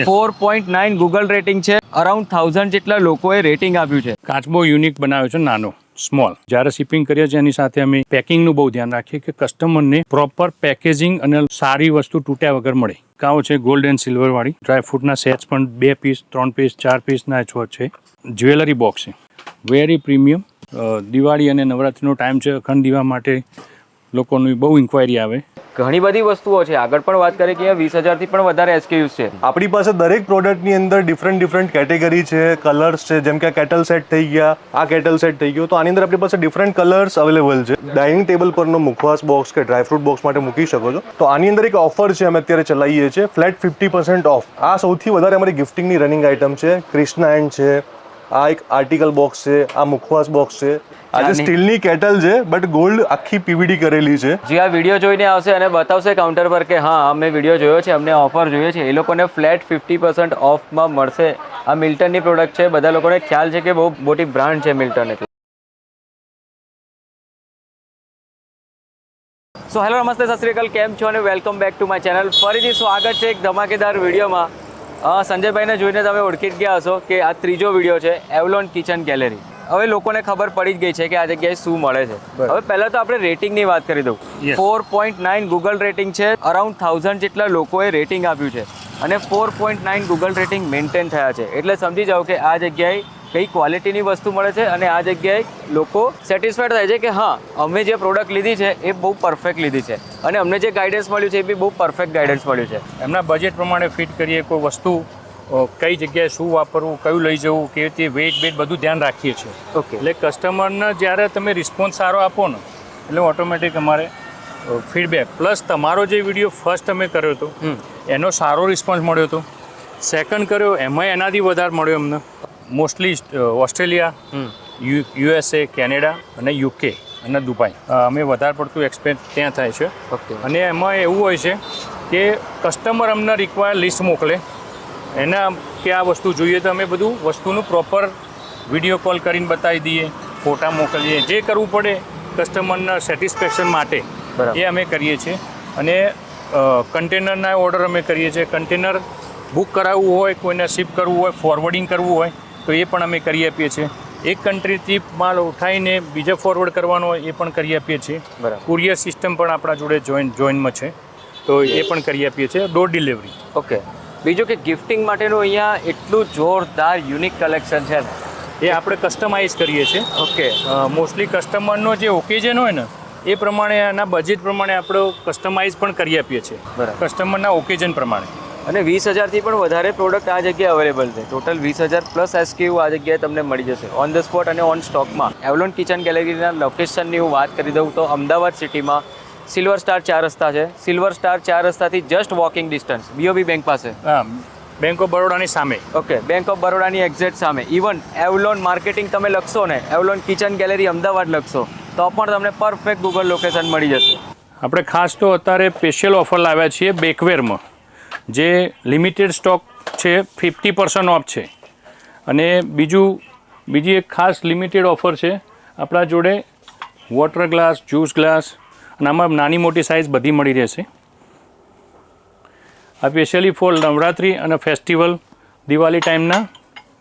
4.9 Google rating છે, around 1000 જેટલા લોકોએ રેટિંગ આપ્યું છે. કાચબો યુનિક બનાવ્યો છે, નાનો સ્મોલ. જ્યારે શિપિંગ કરીએ છીએ એની સાથે અમે પેકિંગનું બહુ ધ્યાન રાખીએ કે કસ્ટમરને પ્રોપર પેકેજિંગ અને સારી વસ્તુ તૂટ્યા વગર મળે. કાઓ છે ગોલ્ડ એન્ડ સિલ્વર વાળી. ડ્રાયફ્રૂટના સેટ્સ પણ 2 પીસ 3 પીસ 4 પીસના છે. જ્વેલરી બોક્સ છે, વેરી પ્રીમિયમ. દિવાળી અને નવરાત્રિનો ટાઈમ છે, અખંડ દીવા માટે લોકોની બહુ ઇન્ક્વાયરી આવે. ઘણી બધી વસ્તુઓ છે. આગળ પણ વાત કરીએ કે 20,000 થી પણ વધારે SKUs છે. આપણી પાસે દરેક પ્રોડક્ટની અંદર ડિફરન્ટ કેટેગરી છે, કલર્સ છે. જેમ કે કેટલ સેટ થઈ ગયા, આ કેટલ સેટ થઈ ગયો, તો આની અંદર આપણી પાસે ડિફરન્ટ કલર્સ અવેલેબલ છે. ડાઇનિંગ ટેબલ પરનો મુખવાસ બોક્સ કે ડ્રાયફ્રૂટ બોક્સ માટે મૂકી શકો છો. તો આની અંદર એક ઓફર છે, અમે અત્યારે ચલાવીએ છીએ, ફ્લેટ 50% ઓફ. આ સૌથી વધારે અમારી ગિફ્ટિંગની રનિંગ આઇટમ છે. ક્રિષ્ના એન્ડ છે, આ એક આર્ટિકલ બોક્સ છે, આ મુખવાસ બોક્સ છે. આજે સ્ટીલની કેટલ છે, બટ ગોલ્ડ આખી પીવીડી કરેલી છે. જે આ વિડીયો જોઈને આવશે અને બતાવશે કાઉન્ટર પર કે હા અમે વિડીયો જોયો છે, અમને ઓફર જોઈએ છે, એ લોકોને ફ્લેટ 50% ઓફમાં મળશે. આ મિલ્ટનની પ્રોડક્ટ છે. બધા લોકોને ખ્યાલ છે કે બહુ મોટી બ્રાન્ડ છે મિલ્ટન. એટલે સો હેલો, નમસ્તે, સત શ્રી અકાલ, કેમ છો અને welcome back to my channel. ફરીથી સ્વાગત છે એક ધમાકેદાર વિડીયોમાં. સંજયભાઈને જોઈને તમે ઓળખી જ ગયા હશો કે આ ત્રીજો વિડીયો છે એવલોન કિચન ગેલેરી. હવે લોકોને ખબર પડી જ ગઈ છે કે આ જગ્યાએ શું મળે છે. હવે પહેલાં તો આપણે રેટિંગની વાત કરી દઉં. 4.9 ગૂગલ રેટિંગ છે, અરાઉન્ડ 1000 જેટલા લોકોએ રેટિંગ આપ્યું છે અને 4.9 ગૂગલ રેટિંગ મેન્ટેન થયા છે. એટલે સમજી જાઓ કે આ જગ્યાએ કઈ ક્વોલિટીની વસ્તુ મળે છે અને આ જગ્યાએ લોકો સેટિસ્ફાઈડ થાય છે કે હા અમે જે પ્રોડક્ટ લીધી છે એ બહુ પરફેક્ટ લીધી છે અને અમને જે ગાઈડન્સ મળ્યું છે એ બી બહુ પરફેક્ટ ગાઈડન્સ મળ્યું છે. એમના બજેટ પ્રમાણે ફિટ કરીએ. કોઈ વસ્તુ કઈ જગ્યાએ શું વાપરવું, કયું લઈ જવું, કેવી રીતે વેઇટ બધું ધ્યાન રાખીએ છીએ. ઓકે. એટલે કસ્ટમરને જ્યારે તમે રિસ્પોન્સ સારો આપો ને એટલે ઓટોમેટિક અમારે ફીડબેક પ્લસ તમારો જે વિડીયો ફર્સ્ટ અમે કર્યો હતો એનો સારો રિસ્પોન્સ મળ્યો હતો. સેકન્ડ કર્યો એમાંય એનાથી વધારે મળ્યો અમને. મોસ્ટલી ઓસ્ટ્રેલિયા, USA, કેનેડા અને UK અને દુબઈ અમે વધારે પડતું એક્સપેન્સ ત્યાં થાય છે. ઓકે. અને એમાં એવું હોય છે કે કસ્ટમર અમને રિક્વાયર લિસ્ટ મોકલે એના કે આ વસ્તુ જોઈએ તો અમે બધું વસ્તુનું પ્રોપર વિડીયો કોલ કરીને બતાવી દઈએ, ફોટા મોકલીએ, જે કરવું પડે કસ્ટમરના સેટિસ્ફેક્શન માટે એ અમે કરીએ છીએ. અને કન્ટેનરના ઓર્ડર અમે કરીએ છીએ. કન્ટેનર બુક કરાવવું હોય, કોઈને શિપ કરવું હોય, ફોરવર્ડિંગ કરવું હોય તો એ પણ અમે કરી આપીએ છીએ. એક કન્ટ્રીથી માલ ઉઠાવીને બીજે ફોરવર્ડ કરવાનો હોય એ પણ કરી આપીએ છીએ. કુરિયર સિસ્ટમ પણ આપણા જોડે જોઈનમાં છે તો એ પણ કરી આપીએ છીએ, ડોર ડિલિવરી. ઓકે. બીજું કે ગિફ્ટિંગ માટેનું અહીંયા એટલું જોરદાર યુનિક કલેક્શન છે ને એ આપણે કસ્ટમાઇઝ કરીએ છીએ. ઓકે. મોસ્ટલી કસ્ટમરનો જે ઓકેઝન હોય ને એ પ્રમાણે એના બજેટ પ્રમાણે આપણે કસ્ટમાઇઝ પણ કરી આપીએ છીએ, કસ્ટમરના ઓકેઝન પ્રમાણે. અને 20,000 થી પણ વધારે પ્રોડક્ટ આ જગ્યાએ અવેલેબલ છે. ટોટલ 20,000 પ્લસ SKU આ જગ્યાએ તમને મળી જશે ઓન ધ સ્પોટ અને ઓન સ્ટોકમાં. એવલોન કિચન ગેલેરીના લોકેશનની હું વાત કરી દઉં તો અમદાવાદ સિટીમાં સિલ્વર સ્ટાર 4 રસ્તા છે. સિલ્વર સ્ટાર 4 રસ્તાથી just walking distance BOB bank પાસે. હા, બેંક ઓફ બરોડાની સામે. ઓકે. બેંક ઓફ બરોડાની એક્ઝેક્ટ સામે. ઇવન એવલોન માર્કેટિંગ તમે લખશો ને, એવલોન કિચન ગેલેરી અમદાવાદ લખશો તો પણ તમને પરફેક્ટ ગૂગલ લોકેશન મળી જશે. આપણે ખાસ તો અત્યારે સ્પેશિયલ ઓફર લાવ્યા છીએ બેકવેરમાં, જે લિમિટેડ સ્ટોક છે, 50% ઓફ છે. અને બીજી એક ખાસ લિમિટેડ ઓફર છે આપણા જોડે વોટર ગ્લાસ, જ્યુસ ગ્લાસ અને આમાં નાની મોટી સાઇઝ બધી મળી રહેશે. આ સ્પેશિયલી ફોર નવરાત્રિ અને ફેસ્ટિવલ દિવાળી ટાઈમના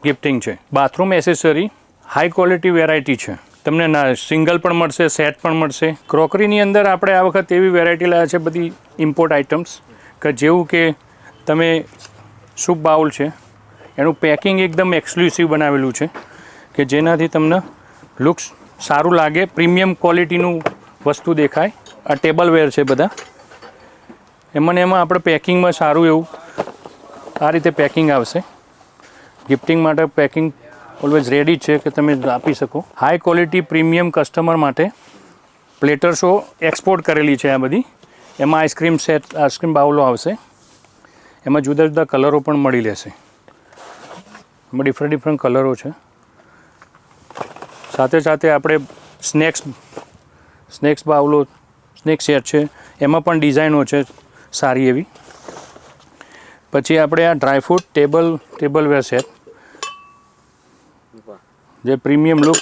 ગિફ્ટિંગ છે. Bathroom accessory high quality variety છે. તમને સિંગલ પણ મળશે, સેટ પણ મળશે. ક્રોકરીની અંદર આપણે આ વખત એવી વેરાયટી લાવ્યા છે, બધી ઇમ્પોર્ટ આઇટમ્સ, કે જેવું કે તમે સૂપ બાઉલ છે એનું પેકિંગ એકદમ એક્સક્લુસિવ બનાવેલું છે કે જેનાથી તમને લુક્સ સારું લાગે, પ્રીમિયમ ક્વોલિટીનું વસ્તુ દેખાય. આ ટેબલ વેર છે બધા. એમાં આપણે પેકિંગમાં સારું એવું આ રીતે પેકિંગ આવશે. ગિફ્ટિંગ માટે પેકિંગ ઓલવેઝ રેડી છે કે તમે આપી શકો. હાઈ ક્વોલિટી પ્રીમિયમ કસ્ટમર માટે પ્લેટર્સો એક્સપોર્ટ કરેલી છે આ બધી. એમાં આઈસ્ક્રીમ સેટ, આઈસ્ક્રીમ બાઉલો આવશે. એમાં જુદા જુદા કલરો પણ મળી રહેશે. એમાં ડિફરન્ટ કલરો છે. સાથે આપણે સ્નેક્સ બાઉલો, સ્નેક સેટ છે, એમાં પણ ડિઝાઇનો છે સારી એવી. પછી આપણે આ ડ્રાયફ્રૂટ ટેબલવેર સેટ, જે પ્રીમિયમ લુક,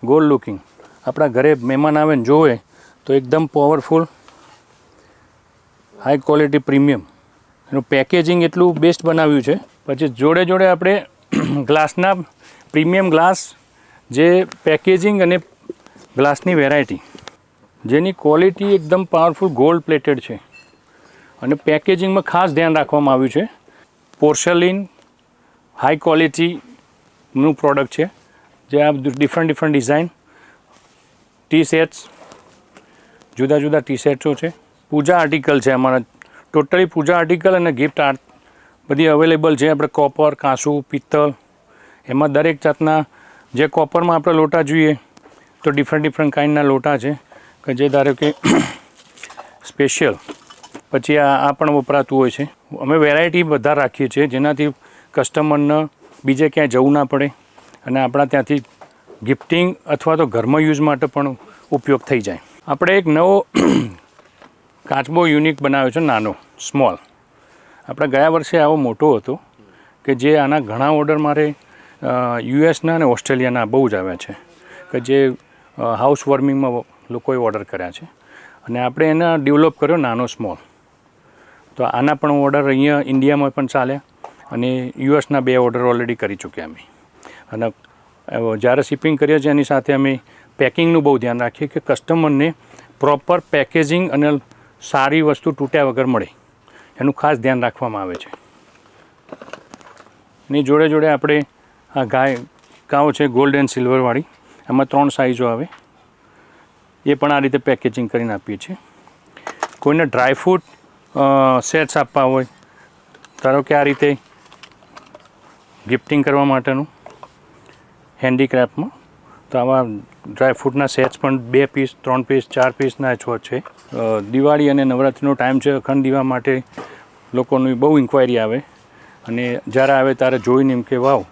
ગોલ્ડ લુકિંગ, આપણા ઘરે મહેમાન આવે ને જોવે તો એકદમ પાવરફુલ હાઈ ક્વોલિટી પ્રીમિયમ એનું પેકેજિંગ એટલું બેસ્ટ બનાવ્યું છે. પછી જોડે જોડે આપણે ગ્લાસના પ્રીમિયમ ગ્લાસ, જે પેકેજિંગ અને ગ્લાસની વેરાયટી, જેની ક્વોલિટી એકદમ પાવરફુલ ગોલ્ડ પ્લેટેડ છે અને પેકેજિંગમાં ખાસ ધ્યાન રાખવામાં આવ્યું છે. પોર્સેલિન હાઈ ક્વોલિટીનું પ્રોડક્ટ છે, જે આ ડિફરન્ટ ડિઝાઇન ટી સેટ્સ, જુદા જુદા ટી સેટ્સો છે. પૂજા આર્ટિકલ છે અમારા, ટોટલી પૂજા આર્ટિકલ અને ગિફ્ટ આર્ટ બધી અવેલેબલ છે. આપણે કોપર, કાંસુ, પિત્તળ, એમાં દરેક જાતના, જે કોપરમાં આપણે લોટા જોઈએ તો ડિફરન્ટ કાઇન્ડના લોટા છે કે જે ધારો કે સ્પેશિયલ. પછી આ પણ વપરાતું હોય છે. અમે વેરાયટી બધા રાખીએ છીએ, જેનાથી કસ્ટમરને બીજે ક્યાંય જવું ના પડે અને આપણા ત્યાંથી ગિફ્ટિંગ અથવા તો ઘરમાં યુઝ માટે પણ ઉપયોગ થઈ જાય. આપણે એક નવો કાચબો યુનિક બનાવ્યો છે, નાનો, સ્મોલ. આપણે ગયા વર્ષે આવો મોટો હતો કે જે આના ઘણા ઓર્ડર મારે યુએસના અને ઓસ્ટ્રેલિયાના બહુ જ આવ્યા છે, કે જે હાઉસ વોર્મિંગમાં લોકોએ ઓર્ડર કર્યા છે અને આપણે એને ડેવલપ કર્યો નાનો સ્મોલ. તો આના પણ ઓર્ડર અહીંયા ઇન્ડિયામાં પણ ચાલ્યા અને યુએસના 2 ઓર્ડર ઓલરેડી કરી ચૂક્યા અમે. અને જ્યારે શિપિંગ કરીએ છીએ એની સાથે અમે પેકિંગનું બહુ ધ્યાન રાખીએ કે કસ્ટમરને પ્રોપર પેકેજિંગ અને સારી વસ્તુ તૂટ્યા વગર મળે, એનું ખાસ ધ્યાન રાખવામાં આવે છે. એની જોડે જોડે આપણે આ કાવ છે ગોલ્ડ એન્ડ સિલ્વરવાળી, એમાં 3 સાઇઝો આવે, એ પણ આ રીતે પેકેજિંગ કરીને આપીએ છીએ. કોઈને ડ્રાયફ્રૂટ સેટ્સ આપવા હોય, ધારો કે આ રીતે ગિફ્ટિંગ કરવા માટેનું હેન્ડીક્રાફ્ટમાં, તો આવા ડ્રાયફ્રૂટના સેટ્સ પણ 2 પીસ, 3 પીસ, 4 પીસના છે. દિવાળી અને નવરાત્રિનો ટાઈમ છે, અખંડ દીવા માટે લોકોની બહુ ઇન્ક્વાયરી આવે અને જ્યારે આવે ત્યારે જોઈને એમ કે વાવ,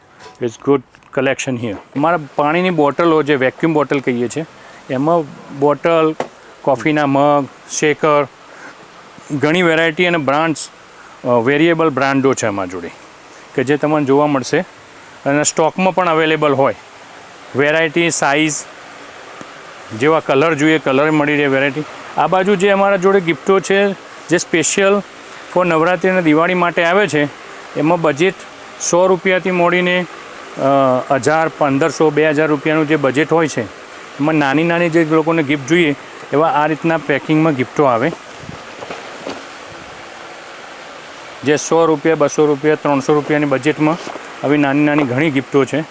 ઇટ્સ ગુડ કલેક્શન હિયર. અમારા પાણીની બોટલો, જે વેક્યુમ બોટલ કહીએ છીએ, એમાં બોટલ, કોફીના મગ, શેકર, ઘણી વેરાયટી અને બ્રાન્ડ્સ, વેરિયેબલ બ્રાન્ડો છે અમારા જોડે કે જે તમને જોવા મળશે અને સ્ટોકમાં પણ અવેલેબલ હોય. વેરાયટી, સાઇઝ, જેવા કલર જોઈએ કલર મળી રહે વેરાયટી. આ બાજુ જે અમારા જોડે ગિફ્ટો છે જે સ્પેશિયલ ફોર નવરાત્રિ અને દિવાળી માટે આવે છે, એમાં બજેટ 100 રૂપિયાથી મોડીને 1000, 1500, 2000 રૂપિયાનું જે બજેટ હોય છે, એમાં નાની નાની જે લોકોને ગિફ્ટ જોઈએ એવા આ રીતના પેકિંગમાં ગિફ્ટો આવે, જે 100 રૂપિયા, 200 રૂપિયા, 300 રૂપિયાની બજેટમાં આવી નાની નાની ઘણી ગિફ્ટો છે.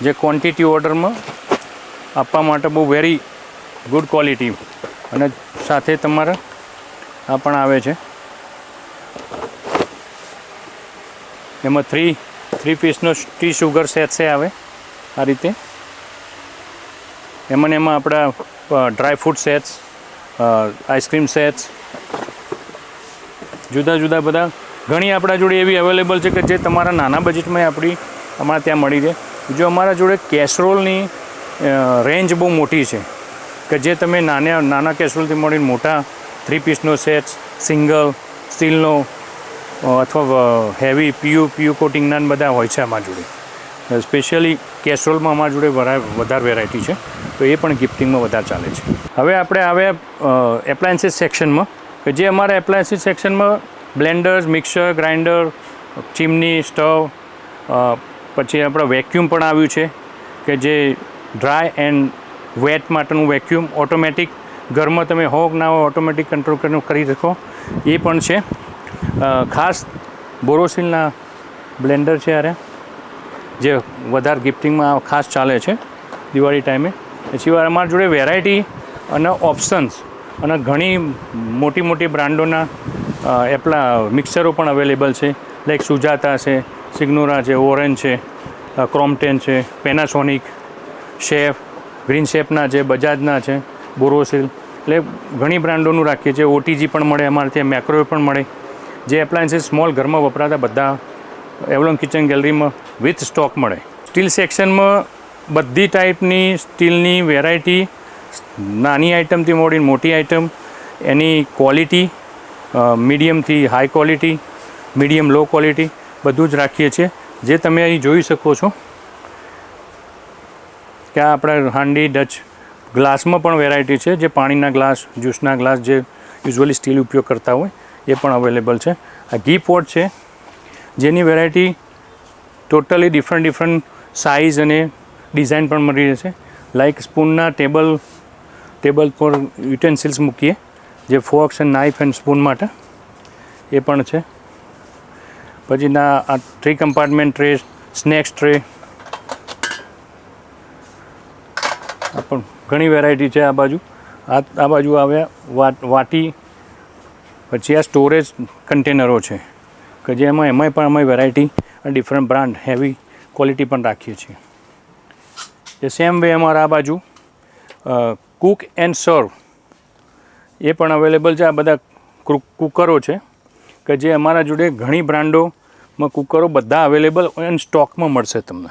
જે ક્વોન્ટિટી ઓર્ડરમાં આપવા માટે બહુ વેરી ગુડ ક્વોલિટી, અને સાથે તમારા આ પણ આવે છે, એમાં 3 પીસનો ટી શુગર સેટ આવે આ રીતે. એમાં આપણા ડ્રાયફ્રૂટ સેટ્સ, આઈસ્ક્રીમ સેટ્સ, જુદા જુદા બધા ઘણી આપણા જોડે એવી અવેલેબલ છે કે જે તમારા નાના બજેટમાં અમારા ત્યાં મળી રહે. જો અમારા જોડે કેસરોલની રેન્જ બહુ મોટી છે કે જે તમે નાના કેસરોલથી મળીને મોટા 3 પીસનો સેટ, સિંગલ, સ્ટીલનો અથવા હેવી પીયુ કોટિંગના બધા હોય છે અમારા જોડે. સ્પેશિયલી કેસરોલમાં અમારા જોડે વધારે વેરાયટી છે, તો એ પણ ગિફ્ટિંગમાં વધારે ચાલે છે. હવે આપણે આવ્યા એપ્લાયન્સીસ સેક્શનમાં, કે જે અમારા એપ્લાયન્સીસ સેક્શનમાં બ્લેન્ડર્સ, મિક્સર, ગ્રાઇન્ડર, ચીમની, સ્ટવ, પછી આપણે વેક્યુમ પણ આવ્યું છે કે જે ડ્રાય એન્ડ વેટ માટેનું વેક્યુમ, ઓટોમેટિક, ઘરમાં તમે હો કે ના હો ઓટોમેટિક કંટ્રોલ કરી શકો એ પણ છે. ખાસ બોરોસિલના બ્લેન્ડર છે યાર, જે વધારે ગિફ્ટિંગમાં ખાસ ચાલે છે દિવાળી ટાઈમે. એ સિવાય અમારા જોડે વેરાયટી અને ઓપ્શન્સ અને ઘણી મોટી બ્રાન્ડોના મિક્સરો પણ અવેલેબલ છે, લાઈક સુજાતા છે, સિગ્નોરા છે, ઓરેન્જ છે, ક્રોમ્પટન છે, પેનાસોનિક, શેફ, ગ્રીન શેફના છે, બજાજના છે, બોરોસિલ, એટલે ઘણી બ્રાન્ડોનું રાખીએ છીએ. ઓટીજી પણ મળે અમારે ત્યાં, મેક્રોવેવ પણ મળે. જે એપ્લાયન્સીસ સ્મોલ ઘરમાં વપરાતા બધા એવલોન કિચન ગેલેરીમાં વિથ સ્ટોક મળે. સ્ટીલ સેક્શનમાં બધી ટાઈપની સ્ટીલની વેરાયટી, નાની આઇટમથી મોડીને મોટી આઇટમ, એની quality મીડિયમથી high quality, medium low quality બધું જ રાખીએ છીએ. જે તમે અહીં જોઈ શકો છો કે આ આપણા હાંડી, ડચ ગ્લાસમાં પણ વેરાયટી છે, જે પાણીના ગ્લાસ, જ્યુસના ગ્લાસ જે યુઝ્યુઅલી સ્ટીલ ઉપયોગ કરતા હોય એ પણ અવેલેબલ છે. આ ઘી પોટ છે, જેની વેરાયટી ટોટલી ડિફરન્ટ સાઇઝ અને ડિઝાઇન પણ મળી રહેશે. લાઇક સ્પૂનના ટેબલ પર યુટેન્સિલ્સ મૂકીએ, જે ફોર્ક્સ એન્ડ નાઇફ એન્ડ સ્પૂન માટે એ પણ છે. પછીના આ 3 કમ્પાર્ટમેન્ટ ટ્રે, સ્નેક્સ ટ્રે, આ પણ ઘણી વેરાયટી છે. આ બાજુ આવ્યા વાટી. પછી આ સ્ટોરેજ કન્ટેનરો છે કે એમાંય પણ અમે વેરાયટી અને ડિફરન્ટ બ્રાન્ડ હેવી ક્વોલિટી પણ રાખીએ છીએ. એ સેમ વે અમારા આ બાજુ કુક એન્ડ સર્વ એ પણ અવેલેબલ છે. આ બધા કુકરો છે કે જે અમારા જોડે ઘણી બ્રાન્ડોમાં કુકરો બધા અવેલેબલ અને સ્ટોકમાં મળશે તમને.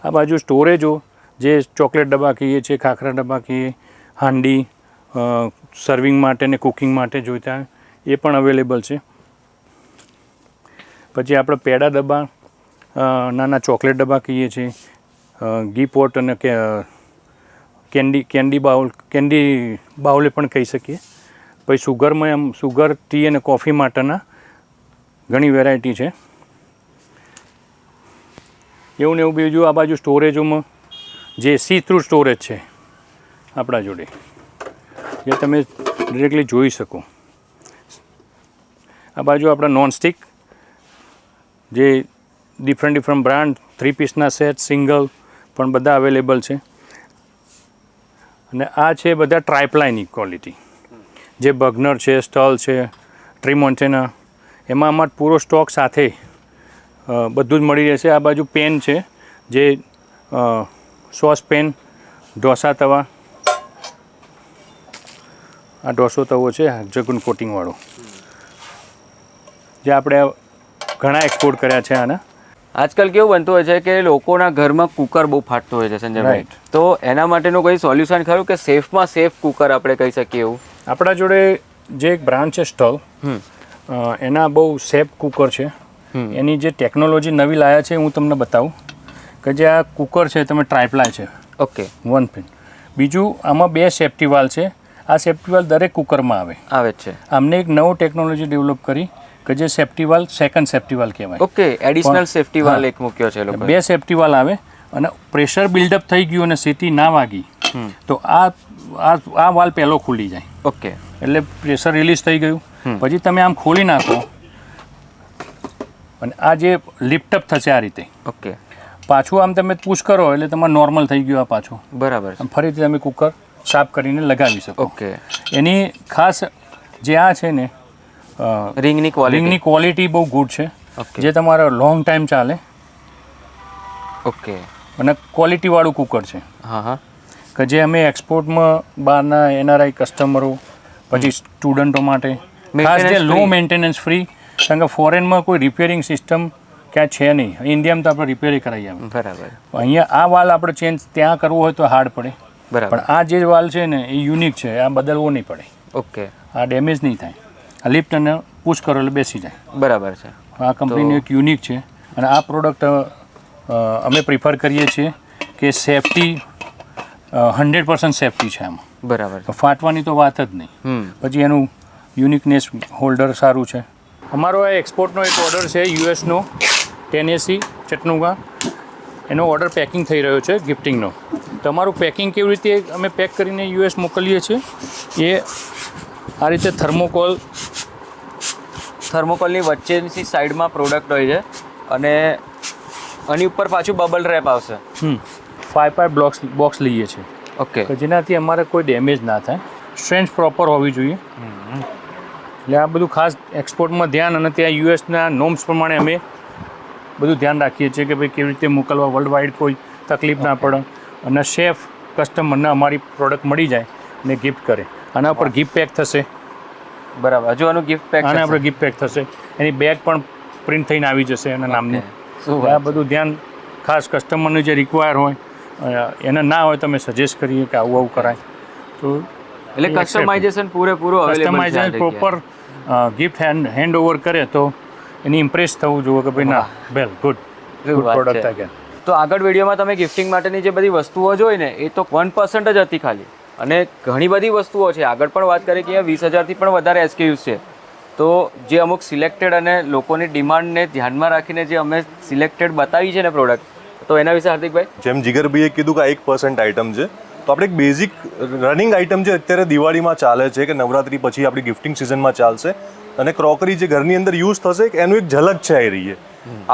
આ બાજુ સ્ટોરેજો જે ચોકલેટ ડબ્બા કહીએ છીએ, ખાખરા ડબ્બા કહીએ, હાંડી સર્વિંગ માટે ને કુકિંગ માટે જોઈતા એ પણ અવેલેબલ છે. પછી આપણે પેડા ડબ્બા, નાના ચોકલેટ ડબ્બા કહીએ છીએ, ઘી પોટ અને કેન્ડી બાઉલે પણ કહી શકીએ. પછી સુગરમાં સુગર, ટી અને કોફી માટેના ઘણી વેરાયટી છે. એવું ને એવું બીજું આ બાજુ સ્ટોરેજોમાં જે સી થ્રુ સ્ટોરેજ છે આપણા જોડે, જે તમે ડિરેક્ટલી જોઈ શકો. આ બાજુ આપણા નોનસ્ટિક જે ડિફરન્ટ બ્રાન્ડ 3 પીસના સેટ, સિંગલ પણ બધા અવેલેબલ છે. અને આ છે બધા ટ્રાયપ્લાયની ક્વોલિટી, જે બર્ગનર છે, સ્ટલ છે, ટ્રીમોન્ટેના, એમાં અમારે પૂરો સ્ટોક સાથે બધું જ મળી રહેશે. આ બાજુ પેન છે, જે સોસ પેન, ઢોસા તવા, આ ઢોસો તવો છે જગુન કોટિંગવાળો, જે આપણે ઘણા એક્સપોર્ટ કર્યા છે આના. આજકાલ કેવું બનતું હોય છે કે લોકોના ઘરમાં કુકર બહુ ફાટતું હોય છે સંજયભાઈ, તો એના માટેનું કોઈ સોલ્યુશન ખરું કે સેફમાં સેફ કુકર આપણે કહી શકીએ એવું? આપણા જોડે જે એક બ્રાન્ડ છે સ્ટલ, એના બહુ સેફ કુકર છે. એની જે ટેકનોલોજી નવી લાયા છે હું તમને બતાવું કે જે આ કુકર છે તમે ટ્રાયપ્લાય છે. Okay, 1 pin. બીજું આમાં 2 સેફ્ટી વાલ છે. આ સેફ્ટી વાલ દરેક કુકરમાં આવે જ છે. આમને એક નવો ટેકનોલોજી ડેવલપ કરી કે જે સેફ્ટી વાલ સેકન્ડ સેફ્ટી વાલ કહેવાય. ઓકે, એડિશનલ સેફ્ટી વાલ એક મૂક્યો છે લોકો. 2 સેફ્ટી વાલ આવે અને પ્રેશર બિલ્ડઅપ થઈ ગયું અને સીટી ના વાગી તો આ વાલ પહેલો ખુલી જાય. ઓકે, એટલે પ્રેશર રિલીઝ થઈ ગયું. પછી તમે આમ ખોલી નાખો અને આ જે લિફ્ટઅપ થશે આ રીતે. ઓકે, પાછું આમ તમે પુશ કરો એટલે તમારે નોર્મલ થઈ ગયું આ પાછું. બરાબર. ફરીથી તમે કુકર સાફ કરીને લગાવી શકો. ઓકે, એની ખાસ જે આ છે ને રિંગની ક્વોલિટી બહુ ગુડ છે, જે તમારો લોંગ ટાઈમ ચાલે. ઓકે, અને ક્વોલિટીવાળું કુકર છે. હા, કે જે અમે એક્સપોર્ટમાં બહારના NRI કસ્ટમરો, પછી સ્ટુડન્ટો માટે ખાસ જે લો મેન્ટેનન્સ ફ્રી, કારણ કે ફોરેનમાં કોઈ રિપેરિંગ સિસ્ટમ ક્યાં છે નહીં. ઇન્ડિયામાં તો આપણે રિપેર કરાવી આવે. બરાબર. અહીંયા આ વાલ આપણે ચેન્જ ત્યાં કરવું હોય તો હાર્ડ પડે. બરાબર. પણ આ જે વાલ છે ને એ યુનિક છે, આ બદલવો નહીં પડે. ઓકે, આ ડેમેજ નહીં થાય. આ લિફ્ટ અને પુશ કરો એટલે બેસી જાય. બરાબર છે. આ કંપનીનું એક યુનિક છે. અને આ પ્રોડક્ટ અમે પ્રિફર કરીએ છીએ કે સેફટી 100% સેફટી છે આમાં. બરાબર. ફાટવાની તો વાત જ નહીં. પછી એનું યુનિકનેસ, હોલ્ડર સારું છે. અમારો આ એક્સપોર્ટનો એક ઓર્ડર છે યુએસનો, ટેનેસી, ચટનુગા. એનો ઓર્ડર પેકિંગ થઈ રહ્યો છે ગિફ્ટિંગનો. તમારું પેકિંગ કેવી રીતે અમે પેક કરીને યુએસ મોકલીએ છીએ એ આ રીતે થર્મોકોલની વચ્ચેની સાઈડમાં પ્રોડક્ટ હોય છે અને આની ઉપર પાછું બબલ રેપ આવશે. 5 બોક્સ લઈએ છીએ. ઓકે, કે જેનાથી અમારે કોઈ ડેમેજ ના થાય. સ્ટ્રેન્થ પ્રોપર હોવી જોઈએ. એટલે આ બધું ખાસ એક્સપોર્ટમાં ધ્યાન, અને ત્યાં યુએસના નોર્મ્સ પ્રમાણે અમે બધું ધ્યાન રાખીએ છીએ કે ભાઈ કેવી રીતે મોકલવા, વર્લ્ડ વાઇડ કોઈ તકલીફ ના પડે અને સેફ કસ્ટમરને અમારી પ્રોડક્ટ મળી જાય અને ગિફ્ટ કરે. આના ઉપર ગિફ્ટ પેક થશે. બરાબર. હજુ આનું ગિફ્ટ પેક, આને આપણે ગિફ્ટ પેક થશે. એની બેગ પણ પ્રિન્ટ થઈને આવી જશે એના નામની. આ બધું ધ્યાન ખાસ કસ્ટમરને જે રિક્વાયર હોય એને ના હોય તો અમે સજેસ્ટ કરીએ કે આવું કરાય. તો એટલે કસ્ટમાઇઝેશન પૂરેપૂરું અવેલેબલ છે. Customisation proper gift hand over કરે તો એની ઇમ્પ્રેસ થવું જોઈએ કે ભાઈ ના વેલ ગુડ પ્રોડક્ટ. તો આગળ વિડીયોમાં તમે ગિફ્ટિંગ માટેની જે બધી વસ્તુઓ જોઈ ને એ તો 1% જ હતી ખાલી. અને ઘણી બધી વસ્તુઓ છે. આગળ પણ વાત કરીએ કે 20,000થી પણ વધારે SKUs છે. તો જે અમુક સિલેક્ટેડ અને લોકોની ડિમાન્ડને ધ્યાનમાં રાખીને જે અમે સિલેક્ટેડ બતાવી છે ને પ્રોડક્ટ, તો એના વિશે હાર્દિકભાઈ? જેમ જીગરભાઈએ કીધું કે આ 1% આઇટમ છે, તો આપણે એક બેઝિક રનિંગ આઇટમ છે અત્યારે દિવાળીમાં ચાલે છે કે નવરાત્રી પછી આપણી ગિફ્ટિંગ સિઝનમાં ચાલશે, અને ક્રોકરી જે ઘરની અંદર યુઝ થશે એનું એક ઝલક છે આવી રહી છે.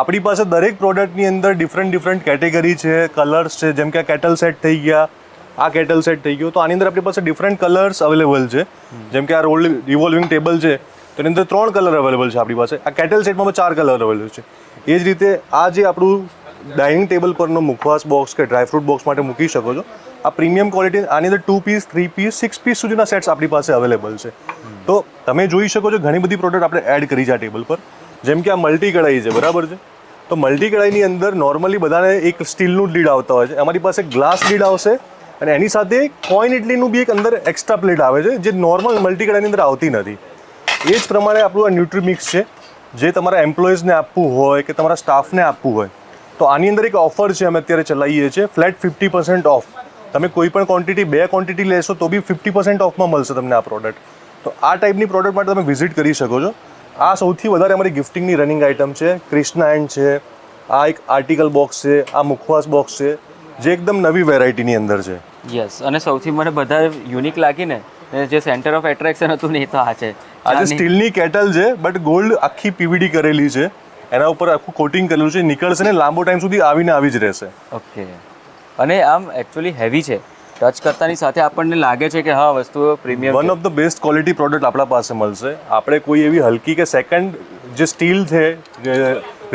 આપણી પાસે દરેક પ્રોડક્ટની અંદર ડિફરન્ટ કેટેગરી છે, કલર્સ છે. જેમ કે આ કેટલ સેટ થઈ ગયા, આ કેટલ સેટ થઈ ગયો, તો આની અંદર આપણી પાસે ડિફરન્ટ કલર્સ અવેલેબલ છે. જેમ કે આ રિવોલ્વિંગ ટેબલ છે, તો એની અંદર 3 કલર અવેલેબલ છે આપણી પાસે. આ કેટલ સેટમાં 4 કલર અવેલેબલ છે. એ જ રીતે આ જે આપણું ડાઇનિંગ ટેબલ પરનો મુખવાસ બોક્સ કે ડ્રાયફ્રૂટ બોક્સ માટે મૂકી શકો છો, આ પ્રીમિયમ ક્વોલિટી, આની અંદર 2 પીસ, 3 પીસ, 6 પીસ સુધીના સેટ્સ આપણી પાસે અવેલેબલ છે. તો તમે જોઈ શકો છો ઘણી બધી પ્રોડક્ટ આપણે એડ કરી છે આ ટેબલ પર. જેમ કે આ મલ્ટી કઢાઈ છે, બરાબર છે. તો મલ્ટી કઢાઈની અંદર નોર્મલી બધાને એક સ્ટીલનું લીડ આવતા હોય છે, અમારી પાસે ગ્લાસ લીડ આવશે, અને એની સાથે કોઈન ઇડલીનું બી એક અંદર એક્સ્ટ્રા પ્લેટ આવે છે, જે નોર્મલ મલ્ટી કઢાઈની અંદર આવતી નથી. એ જ પ્રમાણે આપણું આ ન્યુટ્રીમિક્સ છે, જે તમારા એમ્પ્લોઈઝને આપવું હોય કે તમારા સ્ટાફને આપવું હોય, તો આની અંદર એક ઓફર છે અમે અત્યારે ચલાવીએ છીએ, ફ્લેટ 50% ઓફ. તમે કોઈ પણ ક્વોન્ટિટી 2 ક્વોન્ટિટી લેશો તો બી 50% ઓફમાં મળશે તમને આ પ્રોડક્ટ. તો આ ટાઈપની પ્રોડક્ટ માટે તમે વિઝિટ કરી શકો છો. આ સૌથી વધારે અમારી ગિફ્ટિંગની રનિંગ આઇટમ છે. ક્રિષ્ના એન્ડ છે, આ એક આર્ટિકલ બોક્સ છે, આ મુખવાસ બોક્સ છે, જે એકદમ નવી વેરાયટીની અંદર છે. યસ, અને સૌથી મને બધા યુનિક લાગીને જે સેન્ટર ઓફ એટ્રેક્શન હતું ને, એ તો આ છે. આ જે સ્ટીલની કેટલ છે, બટ ગોલ્ડ આખી પીવીડી કરેલી છે, એના ઉપર આખું કોટિંગ કરેલું છે, નીકળશે ને લાંબો ટાઈમ સુધી આવીને આવી જ રહેશે. ઓકે. અને આમ એકચ્યુઅલી હેવી છે, ટચ કરતાની સાથે આપણને લાગે છે કે હા વસ્તુ premium. One of the best quality product આપણા પાસે મળશે. આપણે કોઈ એવી હલકી કે સેકન્ડ જે સ્ટીલ છે, જે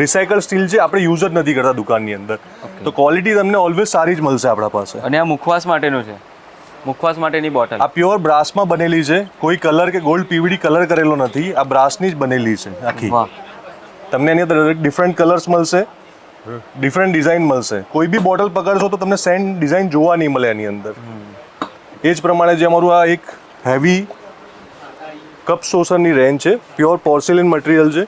રિસાયકલ સ્ટીલ છે, આપણે યુઝ જ નથી કરતા દુકાનની અંદર. તો ક્વોલિટી તમને ઓલવેઝ સારી જ મળશે આપણા પાસે. અને આ મુખવાસ માટેનું છે, મુખવાસ માટેની બોટલ. આ પ્યોર બ્રાસમાં બનેલી છે, કોઈ કલર કે ગોલ્ડ પીવીડી કલર કરેલો નથી, આ બ્રાસની જ બનેલી છે આખી. વાહ. તમને એની અંદર ડિફરન્ટ કલર્સ મળશે, ડિફરન્ટ ડિઝાઇન મળશે. કોઈ બી બોટલ પકડશો તો તમને સેમ ડિઝાઇન જોવા નહીં મળે એની અંદર. એ જ પ્રમાણે જે અમારું આ એક હેવી કપ સોસરની રેન્જ છે, પ્યોર પોર્સેલિન મટીરિયલ છે,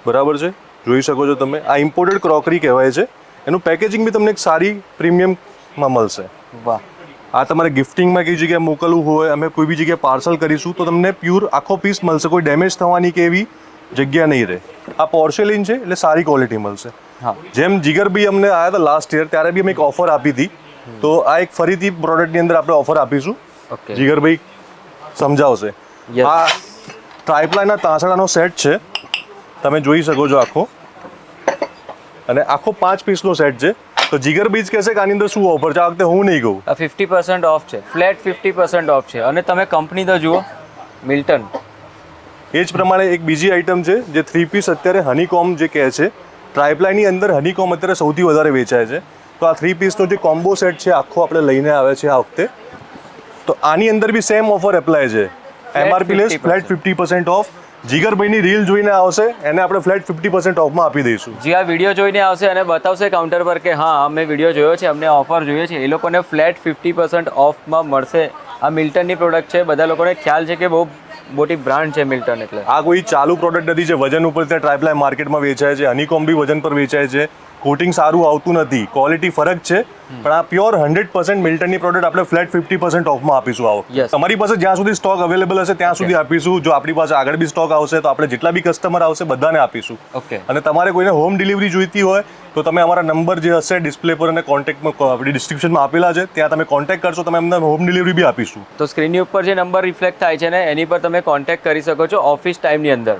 બરાબર છે, જોઈ શકો છો તમે. આ ઇમ્પોર્ટેડ ક્રોકરી કહેવાય છે. એનું પેકેજિંગ બી તમને એક સારી પ્રીમિયમમાં મળશે. વાહ. આ તમારે ગિફ્ટિંગમાં કઈ જગ્યાએ મોકલવું હોય, અમે કોઈ બી જગ્યાએ પાર્સલ કરીશું તો તમને પ્યોર આખો પીસ મળશે, કોઈ ડેમેજ થવાની કે એવી જગ્યા નહીં રહે. આ પોર્સેલિન છે એટલે સારી ક્વોલિટી મળશે. હા. જેમ જીગરભાઈ અમને આવ્યા હતા લાસ્ટ યર, ત્યારે બી અમે એક ઓફર આપી હતી, તો આ એક ફરીથી પ્રોડક્ટની અંદર આપણે ઓફર આપીશું. ઓકે. જીગરભાઈ સમજાવશે. Yes. આ ટ્રાયપ્લાયના તાંસડાનો સેટ છે, તમે જોઈ શકો છો આખો, અને આખો 5 પીસનો સેટ છે. તો જીગરભાઈ જ કહેશે કે આની અંદર શું ઓફર છે, આ વખતે હું નહીં કહું. આ 50% ઓફ છે, ફ્લેટ 50% ઓફ છે. અને તમે કંપની તો જુઓ, મિલ્ટન. એ જ પ્રમાણે એક બીજી આઇટમ છે જે 3 પીસ અત્યારે હનીકોમ જે કહે છે, ટ્રાયપ્લાયની અંદર હનીકોમ અત્યારે સૌથી વધારે વેચાય છે. તો આ 3 પીસનો જે કોમ્બો સેટ છે આખો આપણે લઈને આવે છે આ વખતે. તો આની અંદર બી સેમ ઓફર એપ્લાય છે, MRP લેસ ફ્લેટ 50% ઓફ. જીગરભાઈની રીલ જોઈને આવશે, એને આપણે ફ્લેટ 50% ઓફમાં આપી દઈશું. જે આ વિડીયો જોઈને આવશે અને બતાવશે કાઉન્ટર પર કે હા અમે વિડીયો જોયો છે, અમને ઓફર જોઈએ છે, એ લોકોને ફ્લેટ 50% ઓફમાં મળશે. આ મિલ્ટનની પ્રોડક્ટ છે, બધા લોકોને ખ્યાલ છે કે બહુ મોટી બ્રાન્ડ છે મિલ્ટન. એટલે આ કોઈ ચાલુ પ્રોડક્ટ નથી જે વજન ઉપર ત્યાં ટ્રાયપ્લાય માર્કેટમાં વેચાય છે. હનીકોમ બી વજન પર વેચાય છે, કોટિંગ સારું આવતું નથી, ક્વોલિટી ફરક છે, પણ આ પ્યોર 100% મિલ્ટનની પ્રોડક્ટ આપણે ફ્લેટ 50% ઓફમાં આપીશું. આવો Yes. તમારી પાસે જ્યાં સુધી સ્ટોક અવેલેબલ હશે ત્યાં સુધી આપીશું. જો આપણી પાસે આગળ બી સ્ટોક આવશે તો આપણે જેટલા બી કસ્ટમર આવશે બધાને આપીશું. ઓકે. અને તમારે કોઈને હોમ ડિલિવરી જોઈતી હોય તો તમે અમારા નંબર જે હશે ડિસ્પ્લે પર અને કોન્ટેક્ટમાં આપણી ડિસ્ક્રિપ્શનમાં આપેલા છે, ત્યાં તમે કોન્ટેક્ટ કરશો, તમે અમને હોમ ડિલિવરી બી આપીશું. તો સ્ક્રીનની ઉપર જે નંબર રિફ્લેક્ટ થાય છે ને, એની પર તમે કોન્ટેક્ટ કરી શકો છો ઓફિસ ટાઈમની અંદર.